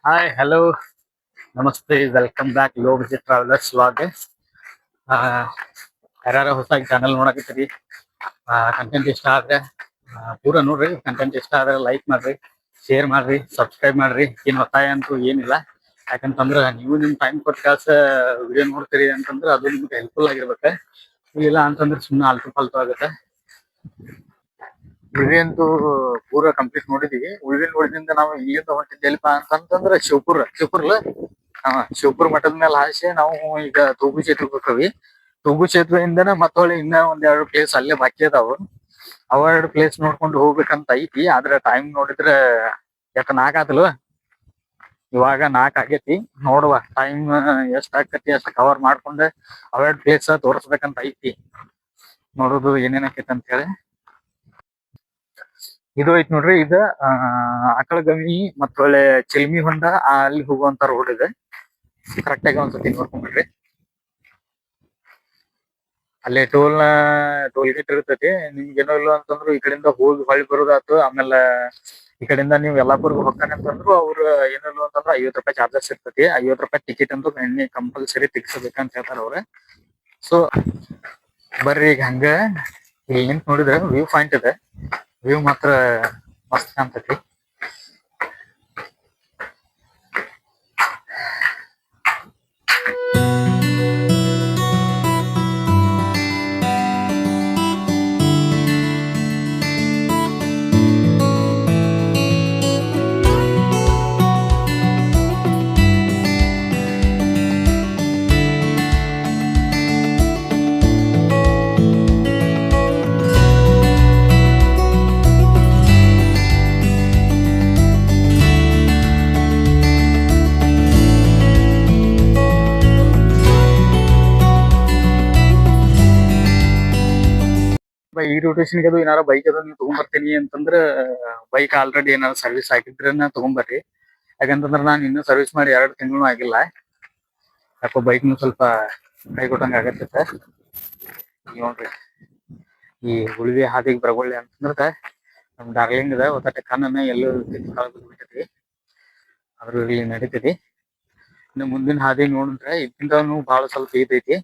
Hi hello ನಮಸ್ತೆ welcome back low budget travellers vlog. ಯಾರ್ಯಾರ ಹೊಸದಾಗಿ ಚಾನಲ್ ನೋಡಕತ್ತೀರಿ, ಕಂಟೆಂಟ್ ಇಷ್ಟ ಆದ್ರೆ ಪೂರ ನೋಡ್ರಿ. ಕಂಟೆಂಟ್ ಇಷ್ಟ ಆದ್ರೆ ಲೈಕ್ ಮಾಡ್ರಿ, ಶೇರ್ ಮಾಡ್ರಿ, ಸಬ್ಸ್ಕ್ರೈಬ್ ಮಾಡ್ರಿ. ಏನ್ ಒತ್ತಾಯ ಅಂತೂ ಏನಿಲ್ಲ. ಯಾಕಂತಂದ್ರ ನೀವು ನಿಮ್ ಟೈಮ್ ಕೊಟ್ಟು ವಿಡಿಯೋ ನೋಡ್ತೀರಿ ಅಂತಂದ್ರೆ ಅದು ನಿಮ್ಗೆ ಹೆಲ್ಪ್ಫುಲ್ ಆಗಿರ್ಬೇಕು. ಇಲ್ಲ ಅಂತಂದ್ರೆ ಸುಮ್ಮನೆ ಆಲ್ತು ಫಾಲ್ತು ಆಗುತ್ತೆ. ವಿಡಿಯೋ ಅಂತೂ ಪೂರ ಕಂಪ್ಲೀಟ್ ನೋಡಿದೀವಿ. ನೋಡಿದಿಂದ ನಾವು ಇಲ್ಲಿಂದ ಹೊಂಟಿದ್ದೆಲ್ಪ ಅಂತಂದ್ರೆ ಶಿವಪುರ ಮಠದ ಮೇಲೆ ಹಾಸಿ ನಾವು ಈಗ ತೂಗು ಸೇತುವೆ ಹೋಗ್ತೀವಿ. ತೂಗು ಸೇತುವೆಯಿಂದನ ಮತ್ತೊಳ್ಳಿ ಇನ್ನ ಒಂದೆರಡು ಪ್ಲೇಸ್ ಅಲ್ಲೇ ಬಾಕಿ ಅದಾವು. ಅವೆರಡು ಪ್ಲೇಸ್ ನೋಡ್ಕೊಂಡು ಹೋಗ್ಬೇಕಂತ ಐತಿ. ಆದ್ರೆ ಟೈಮ್ ನೋಡಿದ್ರೆ ಯಾಕ 4 ಆತಲ್ವ, ಇವಾಗ 4 ಆಗೇತಿ. ನೋಡುವ ಟೈಮ್ ಎಷ್ಟ್ ಆಕತಿ ಅಷ್ಟು ಕವರ್ ಮಾಡ್ಕೊಂಡೆ ಅವೆರಡು ಪ್ಲೇಸ್ ತೋರಿಸ್ಬೇಕಂತ ಐತಿ. ನೋಡೋದು ಏನೇನ್ ಆಕೈತಿ ಅಂತ ಹೇಳಿ. ಇದು ಐತ್ ನೋಡ್ರಿ, ಇದು ಆಕಳಗವಿ ಮತ್ತ ಒಳ್ಳೆ ಚಿಲ್ಮಿ ಹೊಂಡ ಅಲ್ಲಿ ಹೋಗುವಂತ ರೋಡ್ ಇದೆ. ಕರೆಕ್ಟ್ ಆಗಿ ಒಂದ್ಸತಿ ನೋಡ್ಕೊಂಡ್ಬಿಡ್ರಿ. ಅಲ್ಲೇ ಟೋಲ್ ಗೇಟ್ ಇರ್ತೈತಿ. ನಿಮ್ಗೆ ಏನೋ ಇಲ್ಲ ಅಂತಂದ್ರು ಈ ಕಡೆಯಿಂದ ಹೋಗಿ ಹೊಳ್ಳಿ ಬರೋದಾತು. ಆಮೇಲೆ ಈ ಕಡೆಯಿಂದ ನೀವು ಯಲ್ಲಾಪುರ್ಗೆ ಹೋಗ್ತಾನೆ ಅಂತಂದ್ರು ಅವ್ರು ಏನಿಲ್ಲ ಅಂತಂದ್ರೆ 50 ರೂಪಾಯಿ ಚಾರ್ಜಸ್ ಇರ್ತೈತಿ. 50 ರೂಪಾಯಿ ಟಿಕೆಟ್ ಅಂತೂ ಕಂಪಲ್ಸರಿ ತೆಗಿಸ್ಬೇಕಂತ ಹೇಳ್ತಾರ ಅವ್ರ. ಸೊ ಬರ್ರಿ ಈಗ ಹಂಗ ಇಲ್ಲಿ ನಿಂತ್ ನೋಡಿದ್ರೆ ವ್ಯೂ ಪಾಯಿಂಟ್ ಇದೆ. ವ್ಯೂ ಮಾತ್ರ ಮಸ್ತ್ ಕಾಣ್ತೈತಿ. ಈ ರೊಟೇಷನ್ಗೆ ಅದು ಏನಾರ ಬೈಕ್ ಅದು ನೀವು ತಗೊಂಡ್ಬರ್ತೀನಿ ಅಂತಂದ್ರೆ ಬೈಕ್ ಆಲ್ರೆಡಿ ಏನಾರ ಸರ್ವಿಸ್ ಆಗಿದ್ರೆ ತಗೊಂಬರ್ರಿ. ಯಾಕಂತಂದ್ರೆ ನಾನು ಇನ್ನೂ ಸರ್ವಿಸ್ ಮಾಡಿ 2 ತಿಂಗಳು ಆಗಿಲ್ಲ. ಯಾಕೋ ಬೈಕ್ನು ಸ್ವಲ್ಪ ಕೈ ಕೊಟ್ಟಂಗ ಆಗತ್ತೆ. ನೋಡ್ರಿ ಈ ಉಳಿವಿ ಹಾದಿಗೆ ಬರಗೊಳ್ಳಿ ಅಂತಂದ್ರೆ ನಮ್ ಡಾರ್ಲಿಂಗ್ ಇದೆ ಒತ್ತಟ್ಟೆ ಕಣ್ಣನ್ನ ಎಲ್ಲೂ ಬಿಟ್ಟೈತಿ. ಆದ್ರೂ ಇಲ್ಲಿ ನಡೀತೈತಿ. ಇನ್ನು ಮುಂದಿನ ಹಾದಿ ನೋಡಿದ್ರೆ ಇದಕ್ಕಿಂತನೂ ಬಹಳ ಸ್ವಲ್ಪ ಐತಿ.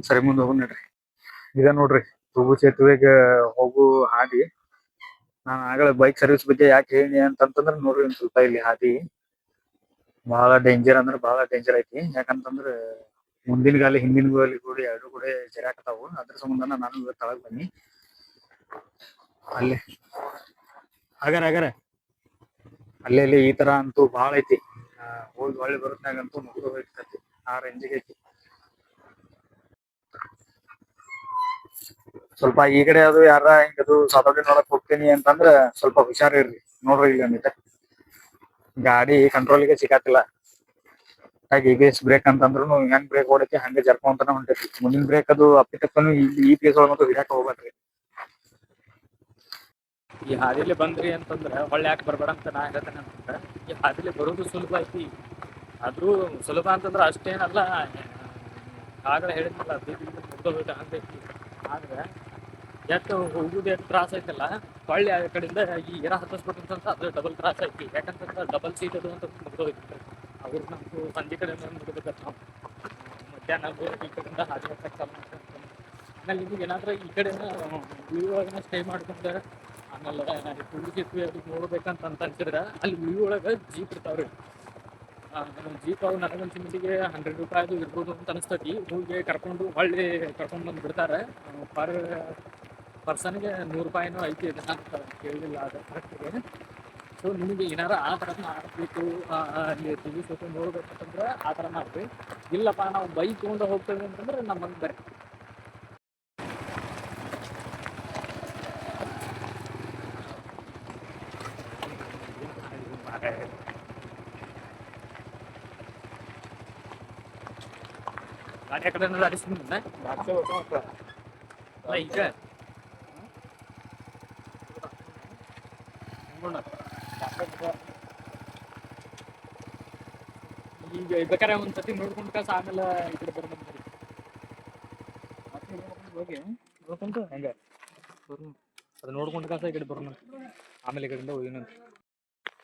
ಸರಿ ಮುಂದೆ ಹೋಗಿ ನೋಡ್ರಿ. ಇದ ನೋಡ್ರಿ ತೂಗು ಸೇತುವೆಗೆ ಹೋಗು ಹಾದಿ. ನಾನು ಆಗಲೇ ಬೈಕ್ ಸರ್ವಿಸ್ ಬಗ್ಗೆ ಯಾಕೆ ಹೇಳಿ ಅಂತಂತಂದ್ರೆ ನೋಡ್ರಿ ಒಂದ್ ಸ್ವಲ್ಪ ಇಲ್ಲಿ ಹಾದಿ ಬಹಳ ಡೇಂಜರ್ ಅಂದ್ರೆ ಬಹಳ ಡೇಂಜರ್ ಐತಿ. ಯಾಕಂತಂದ್ರ ಮುಂದಿನ ಗಾಲಿ ಹಿಂದಿನ ಗಾಲಿ ಕೂಡಿ ಎರಡು ಕೂಡ ಜರಾಕತಾವು. ಅದ್ರ ಸಂಬಂಧನ ನಾನು ತಳಗ್ ಬನ್ನಿ ಅಲ್ಲಿ ಆಗರ ಅಲ್ಲೇ ಈ ತರ ಅಂತೂ ಬಹಳ ಐತಿ. ಹೋಗಿ ಹೊಳ್ಳಿ ಬರುತ್ತಾಗಂತೂ ಮುಗಿದು ಹೋಗ್ತೈತಿ. ಆ ರೇಂಜಿಗೆ ಐತಿ. ಸ್ವಲ್ಪ ಈ ಕಡೆ ಅದು ಯಾರ ಹಿಂಗದು ಸಾಧಾರಣ ನೋಡಕ್ ಹೋಗ್ತೀನಿ ಅಂತಂದ್ರ ಸ್ವಲ್ಪ ಹುಷಾರಿರ್ರಿ. ನೋಡ್ರಿ ಇಲ್ಲಿ ಒಂದಿಟ ಗಾಡಿ ಕಂಟ್ರೋಲ್ಗೆ ಸಿಗಾತಿಲ್ಲ. ಹಾಗೆ ABS ಬ್ರೇಕ್ ಅಂತಂದ್ರು ಹೆಂಗ್ ಬ್ರೇಕ್ ಹೊಡೈತಿ ಹಂಗೆ ಜರ್ಕೊಂತಾನೆ ಹೊಂಟೈತಿ. ಮುಂದಿನ ಬ್ರೇಕ್ ಅದು ಅಪ್ಪಿತಪ್ಪನು ಈ ಪ್ಲೇಸ್ ಒಳಗಂತೂ ಹಿಡ್ಯಾಕ ಹೋಗ್ಬೇಡ್ರಿ. ಈ ಹಾದಿಲಿ ಬಂದ್ರಿ ಅಂತಂದ್ರೆ ಹೊಳ್ಳಿ ಯಾಕೆ ಬರ್ಬೇಡ ಅಂತ ನಾ ಹೇಳ್ತೇನೆ. ಅಂತಂದ್ರೆ ಈ ಹಾದಿಲಿ ಬರೋದು ಸುಲಭ ಐತಿ. ಆದ್ರೂ ಸುಲಭ ಅಂತಂದ್ರೆ ಅಷ್ಟೇನಲ್ಲ. ಆಗಲೇ ಹೇಳಿದ್ನಲ್ಲ ಮುಗ್ದೋಗ್ಬಿಟ್ಟು ಹಂಗೈತಿ. ಆದ್ರೆ ಎಷ್ಟು ಹೋಗುದು ಎಷ್ಟು ತ್ರಾಸ ಐತಲ್ಲ, ಹೊಳ್ಳಿ ಆ ಕಡೆಯಿಂದ ಈ ಏರ ಹತ್ತಿಸ್ಬೇಕಂತ ಅದು ಡಬಲ್ ತ್ರಾಸ ಐತಿ. ಯಾಕಂತಂದ್ರೆ ಡಬಲ್ ಸೀಟ್ ಅದು ಅಂತ ಮುಗ್ದೋಗ್ತೈತಿ. ಅವ್ರು ನಮ್ದು ಸಂಜೆ ಕಡೆಯಿಂದ ಮುಗಿದಕ್ಕೆ ನಾವು ಮಧ್ಯಾಹ್ನ ಈ ಕಡೆಯಿಂದ ಹಾದಿ ಹತ್ತಕ್ಕೆ ಚಾಲು ಮಾಡ್ತಾರೆ. ಆಮೇಲೆ ನಿಮಗೆ ಏನಾದ್ರೂ ಈ ಕಡೆನ ವ್ಯೂ ಒಳಗನ ಸ್ಟೇ ಮಾಡ್ಕೊಂಡ್ರೆ ಆಮೇಲೆ ತೂಗು ಸೇತುವೆ ಅದು ನೋಡ್ಬೇಕಂತ ಅನ್ಸಿದ್ರೆ ಅಲ್ಲಿ ವ್ಯೂ ಒಳಗೆ ಜೀಪ್ ಇರ್ತಾವ್ರಿ. ಜೀಪ್ ಅವು ನನಗನ್ಸಿದ ಮಟ್ಟಿಗೆ 100 ರೂಪಾಯಿದು ಇರ್ಬೋದು ಅಂತ ಅನಿಸ್ತೈತಿ. ಹೋಗಿ ಹೊಳ್ಳಿ ಕರ್ಕೊಂಡು ಬಂದು ಬಿಡ್ತಾರೆ. ಪರ್ ಪರ್ಸನ್ಗೆ 100 ರೂಪಾಯಿನೂ ಐತಿ ಅಂತ ಕೇಳಲಿಲ್ಲ ಅದು ಕರೆಕ್ಟಿಗೆ. ಸೊ ನಿಮಗೆ ಏನಾರ ಆ ಥರ ಮಾಡಬೇಕು, ಅಲ್ಲಿ ತೂಗು ಸೇತುವೆ ನೋಡ್ಬೇಕಂತಂದ್ರೆ ಆ ಥರ ಮಾಡ್ರಿ. ಇಲ್ಲಪ್ಪ ನಾವು ಬೈಕ್ ತೊಗೊಂಡು ಹೋಗ್ತೇವೆ ಅಂತಂದ್ರೆ ನಮ್ಮ ಮನೆ ಬರ್ರಿ. ಗಾಡಿ ಆ ಕಡೆ ಅಡಿಸ್ತೀನಿ ಈಗ ಈಗ ಬೇಕಾರೆ ಒಂದ್ಸತಿ ನೋಡ್ಕೊಂಡು ಕಸ ಆಮೇಲೆ ಈ ಕಡೆ ಬರ್ಬೇಕು. ಹೋಗಿ ನೋಡ್ಕೊಂಡು ಹೆಂಗೆ ಅದು ನೋಡ್ಕೊಂಡು ಕಸ ಈ ಕಡೆ ಬರೋಣ. ಆಮೇಲೆ ಈ ಕಡೆಯಿಂದ ಹೋಗಿನಂತ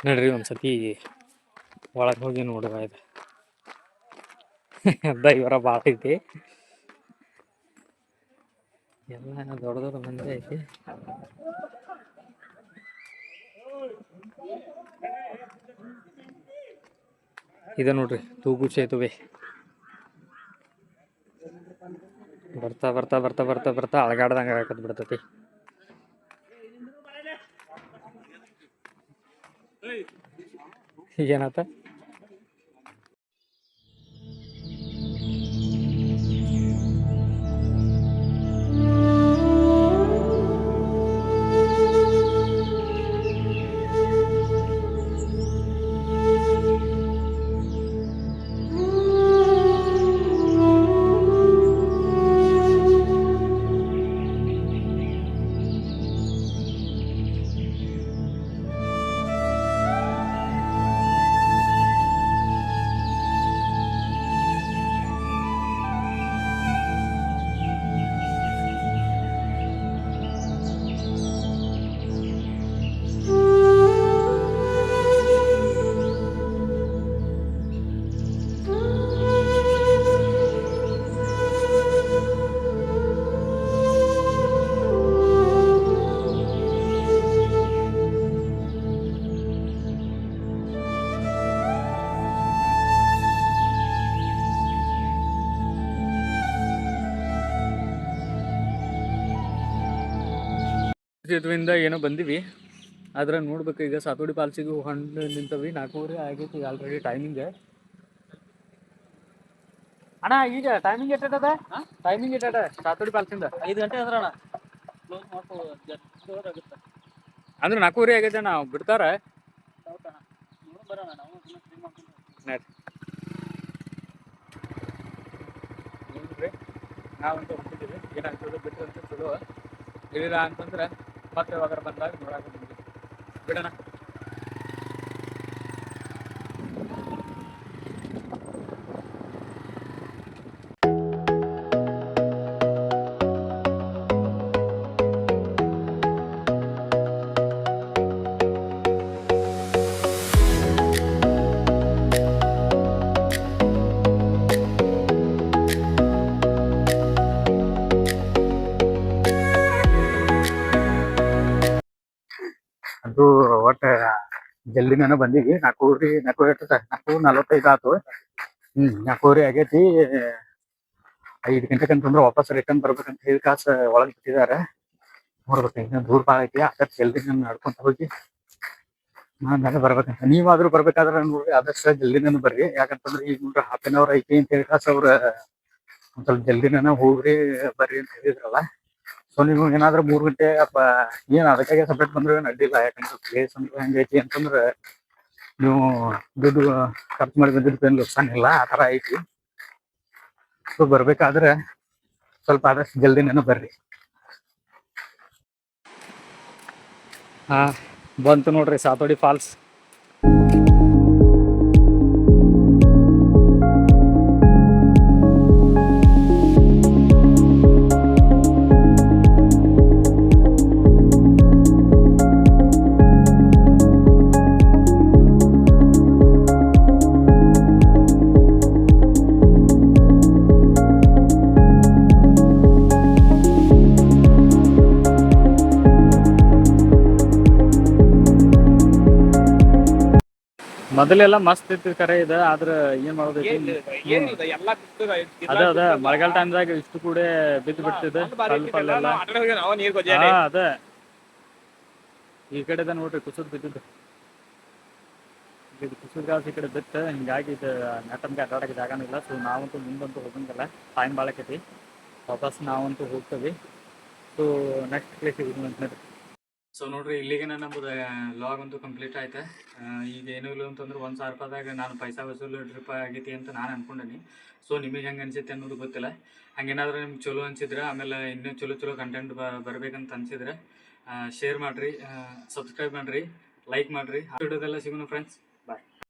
ನಡ್ರಿ ಒಂದ್ಸತಿ ಒಳಗೆ ಹೋಗಿ ನೋಡುವ ಇದು ಅದ ಇವರ ಭಾಳ ಐತಿ ಎಲ್ಲ ದೊಡ್ಡ ದೊಡ್ಡ ಮಂದಿ ಐತಿ. ಇದ ನೋಡ್ರಿ ತೂಗು ಸೇತುವೆ ಬರ್ತಾ ಬರ್ತಾ ಬರ್ತಾ ಬರ್ತಾ ಬರ್ತಾ ಅಳಗಾಡ್ದಂಗ ಆಗತ್ ಬಿಡ್ತೈತಿ. ಈಗೇನಾತ ಸೇತುವೆಯಿಂದ ಏನೋ ಬಂದಿವಿ, ಆದ್ರೆ ನೋಡ್ಬೇಕು ಈಗ ಸಾತೋಡಿ ಪಾಲ್ಸಿಗೆ ಹೊಂಡು ನಿಂತವಿ. 4:30 ಆಗೈತಿ ಈಗ ಆಲ್ರೆಡಿ ಟೈಮಿಂಗ್. ಅಣ್ಣ ಈಗ ಟೈಮಿಂಗ್ ಎಷ್ಟದ? ಟೈಮಿಂಗ್ ಎಷ್ಟದ ಸಾತೋಡಿ ಪಾಲ್ಸಿಂದ? 5 ಗಂಟೆ ಅಂದ್ರೆ ಅಣ್ಣ ಕ್ಲೋಸ್ ಮಾಡ್ಕೋಗುತ್ತೆ. ಅಂದ್ರೆ 4:30 ಆಗೈತೆ ಅಣ್ಣ, ಬಿಡ್ತಾರ ಬರೋಣ ನಾವು ನೋಡ್ರಿ. ನಾವಂತೂ ಹೋಗ್ತಿದ್ದೀವಿ, ಏನಾಗ್ತದೆ ಬಿಟ್ಟರೆ ಅಂತ ಚಲೋ ಹೇಳಿಲ್ಲ ಅಂತಂದ್ರೆ ಮತ್ತೆ ಯಾವಾಗ ಬಂದಾಗ ನೋಡಕ್ಕೆ ಬಿಡೋಣ. ಅದು ಒಟ್ಟು ಜಲ್ದಿನ ಬಂದೀವಿ. 4:45 ಆತು. 4:30 ಆಗೈತಿ. 5 ಗಂಟೆಗೆ ಅಂತಂದ್ರೆ ವಾಪಸ್ ರಿಟರ್ನ್ ಬರ್ಬೇಕಂತ ಹೇಳಿ ಕಾಸು ಒಳಗೆ ಬಿಟ್ಟಿದ್ದಾರೆ. ನೋಡ್ಬೇಕು, ಇನ್ನು ದೂರ ಭಾಳ ಐತಿ. ಆದಷ್ಟು ಜಲ್ದಿ ನಡ್ಕೊಂತ ಹೋಗಿ ಆಮೇಲೆ ಬರ್ಬೇಕಂತ. ನೀವಾದ್ರೂ ಬರ್ಬೇಕಾದ್ರೆ ನೋಡ್ರಿ, ಆದಷ್ಟು ಜಲ್ದಿನ ಬರ್ರಿ. ಯಾಕಂತಂದ್ರೆ ಈಗ ನೋಡ್ರಿ 1/2 hour ಐತಿ ಅಂತ ಹೇಳಿ ಕಾಸು ಅವ್ರ ಒಂದ್ ಸ್ವಲ್ಪ ಜಲ್ದಿನ ಹೋಗ್ರಿ ಬರ್ರಿ ಅಂತ ಹೇಳಿದ್ರಲ್ಲ. ಸೊ ನೀವು ಏನಾದ್ರೂ 3 ಗಂಟೆ ಏನ್ ಅದಕ್ಕಾಗೆ ಸಪ್ರೇಟ್ ಬಂದ್ರೆ ಅಡ್ಡಿಲ್ಲ. ಯಾಕಂದ್ರೆ ಪ್ಲೇಸ್ ಅಂದ್ರೆ ಹೆಂಗೈತಿ ಅಂತಂದ್ರೆ ನೀವು ದುಡ್ಡು ಖರ್ಚು ಮಾಡಿ ಬಂದಿದ್ದು ಏನು ನುಕ್ಸಾನ ಇಲ್ಲ, ಆ ಥರ ಐತಿ. ಸೊ ಬರ್ಬೇಕಾದ್ರೆ ಸ್ವಲ್ಪ ಆದಷ್ಟು ಜಲ್ದಿನ ಬರ್ರಿ. ಬಂತು ನೋಡ್ರಿ ಸಾತೋಡಿ ಫಾಲ್ಸ್. ಮೊದಲೆಲ್ಲ ಮಸ್ತ್ ಇತ್ತು ಕರೆ ಇದೆ, ಆದ್ರ ಏನ್ ಮಾಡೋದೈತಿ ಅದ ಮಳೆಗಾಲ ಟೈಮ್ದಾಗ ಇಷ್ಟು ಕೂಡ ಬಿದ್ದು ಬಿಡ್ತಿದೆ. ಅದ ಈ ಕಡೆ ನೋಡ್ರಿ ಕುಸಿದ್ ಬಿದ್ದಿದ್ದು. ಕುಸಿದ್ ಗಾಸ್ ಈ ಕಡೆ ಬಿತ್ತು, ಹಿಂಗಾಗಿ ಇದು ನೆಟ್ಟಮ್ಗೆ ಅಡ್ಡಾಡಕ್ಕೆ ಜಾಗನೂ ಇಲ್ಲ. ಸೊ ನಾವಂತೂ ಮುಂದಂತೂ ಹೋಗಂಗಿಲ್ಲ, ಟೈಮ್ ಭಾಳ ಆಕೈತಿ. ವಾಪಸ್ ನಾವಂತೂ ಹೋಗ್ತೀವಿ. ಸೊ ನೆಕ್ಸ್ಟ್ ಪ್ಲೇಸಿಗೆ ನೋಡ್ರಿ. ಸೊ ನೋಡ್ರಿ, ಇಲ್ಲಿಗೆ ನಮ್ಮದು ಲಾಗ್ ಅಂತೂ ಕಂಪ್ಲೀಟ್ ಆಯ್ತು. ಈಗ ಏನೂ ಇಲ್ಲ ಅಂತಂದ್ರೆ 1,000 ರೂಪಾಯಿದಾಗ ನಾನು ಪೈಸಾ ವಸೂಲು ಟ್ರಿಪ್ ಆಗೈತಿ ಅಂತ ನಾನು ಅನ್ಕೊಂಡೀನಿ. ಸೊ ನಿಮಗೆ ಹೆಂಗೆ ಅನ್ಸುತ್ತೆ ಅನ್ನೋದು ಗೊತ್ತಿಲ್ಲ. ಹಂಗೇನಾದ್ರೂ ನಿಮ್ಗೆ ಚಲೋ ಅನ್ಸಿದ್ರೆ, ಆಮೇಲೆ ಇನ್ನೂ ಚಲೋ ಕಂಟೆಂಟ್ ಬರಬೇಕಂತ ಅನ್ಸಿದ್ರೆ ಶೇರ್ ಮಾಡಿರಿ, ಸಬ್ಸ್ಕ್ರೈಬ್ ಮಾಡಿರಿ, ಲೈಕ್ ಮಾಡಿರಿ. ವಿಡಿಯೋದೆಲ್ಲ ಸಿಗೋಣ ಫ್ರೆಂಡ್ಸ್.